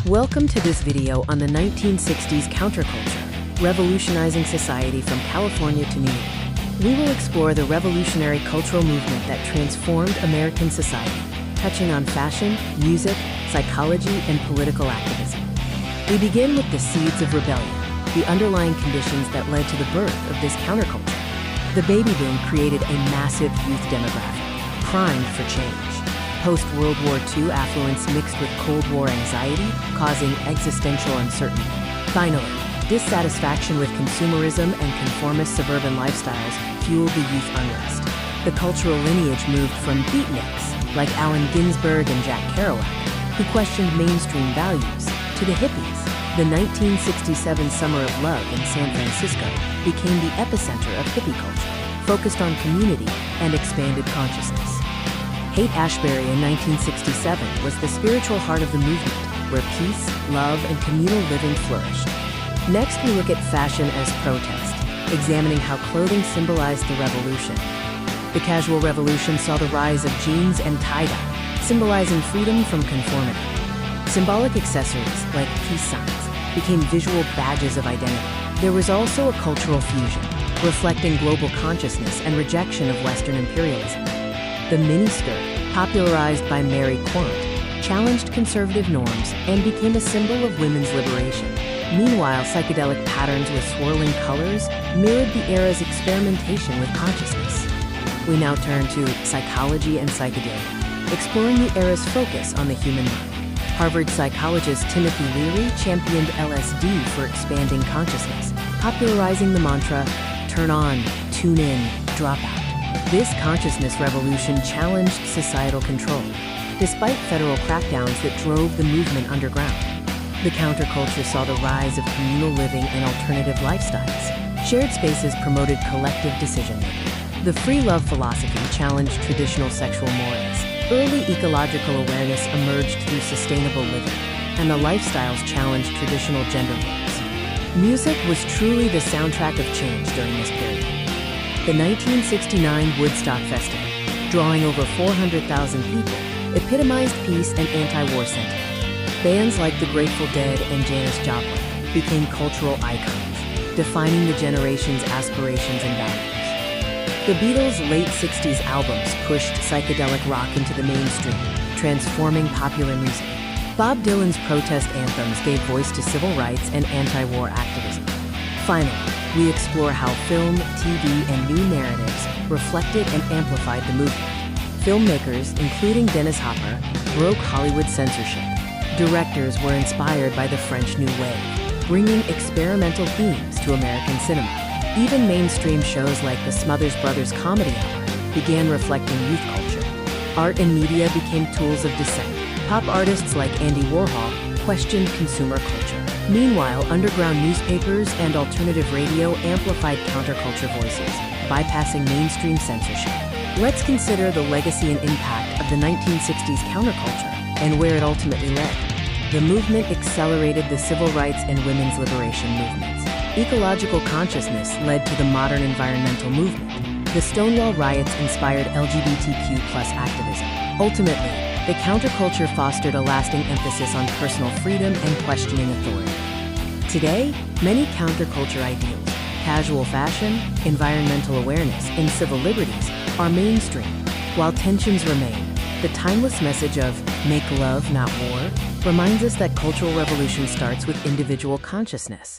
Welcome to this video on the 1960s Counterculture, revolutionizing society from California to New York. We will explore the revolutionary cultural movement that transformed American society, touching on fashion, music, psychology, and political activism. We begin with the seeds of rebellion, the underlying conditions that led to the birth of this counterculture. The baby boom created a massive youth demographic, primed for change. Post-World War II affluence mixed with Cold War anxiety, causing existential uncertainty. Finally, dissatisfaction with consumerism and conformist suburban lifestyles fueled the youth unrest. The cultural lineage moved from beatniks, like Allen Ginsberg and Jack Kerouac, who questioned mainstream values, to the hippies. The 1967 Summer of Love in San Francisco became the epicenter of hippie culture, focused on community and expanded consciousness. Haight-Ashbury in 1967 was the spiritual heart of the movement, where peace, love, and communal living flourished. Next, we look at fashion as protest, examining how clothing symbolized the revolution. The casual revolution saw the rise of jeans and tie-dye, symbolizing freedom from conformity. Symbolic accessories, like peace signs, became visual badges of identity. There was also a cultural fusion, reflecting global consciousness and rejection of Western imperialism. The miniskirt, popularized by Mary Quant, challenged conservative norms and became a symbol of women's liberation. Meanwhile, psychedelic patterns with swirling colors mirrored the era's experimentation with consciousness. We now turn to psychology and psychedelia, exploring the era's focus on the human mind. Harvard psychologist Timothy Leary championed LSD for expanding consciousness, popularizing the mantra, "Turn on, tune in, drop out." This consciousness revolution challenged societal control, despite federal crackdowns that drove the movement underground. The counterculture saw the rise of communal living and alternative lifestyles. Shared spaces promoted collective decision-making. The free love philosophy challenged traditional sexual mores. Early ecological awareness emerged through sustainable living, and the lifestyles challenged traditional gender roles. Music was truly the soundtrack of change during this period. The 1969 Woodstock Festival, drawing over 400,000 people, epitomized peace and anti-war sentiment. Bands like the Grateful Dead and Janis Joplin became cultural icons, defining the generation's aspirations and values. The Beatles' late 60s albums pushed psychedelic rock into the mainstream, transforming popular music. Bob Dylan's protest anthems gave voice to civil rights and anti-war activism. Finally, we explore how film, TV, and new narratives reflected and amplified the movement. Filmmakers, including Dennis Hopper, broke Hollywood censorship. Directors were inspired by the French New Wave, bringing experimental themes to American cinema. Even mainstream shows like the Smothers Brothers Comedy Hour began reflecting youth culture. Art and media became tools of dissent. Pop artists like Andy Warhol questioned consumer culture. Meanwhile, underground newspapers and alternative radio amplified counterculture voices, bypassing mainstream censorship. Let's consider the legacy and impact of the 1960s counterculture and where it ultimately led. The movement accelerated the civil rights and women's liberation movements. Ecological consciousness led to the modern environmental movement. The Stonewall riots inspired LGBTQ+ activism. Ultimately, the counterculture fostered a lasting emphasis on personal freedom and questioning authority. Today, many counterculture ideals, casual fashion, environmental awareness, and civil liberties are mainstream. While tensions remain, the timeless message of "make love, not war" reminds us that cultural revolution starts with individual consciousness.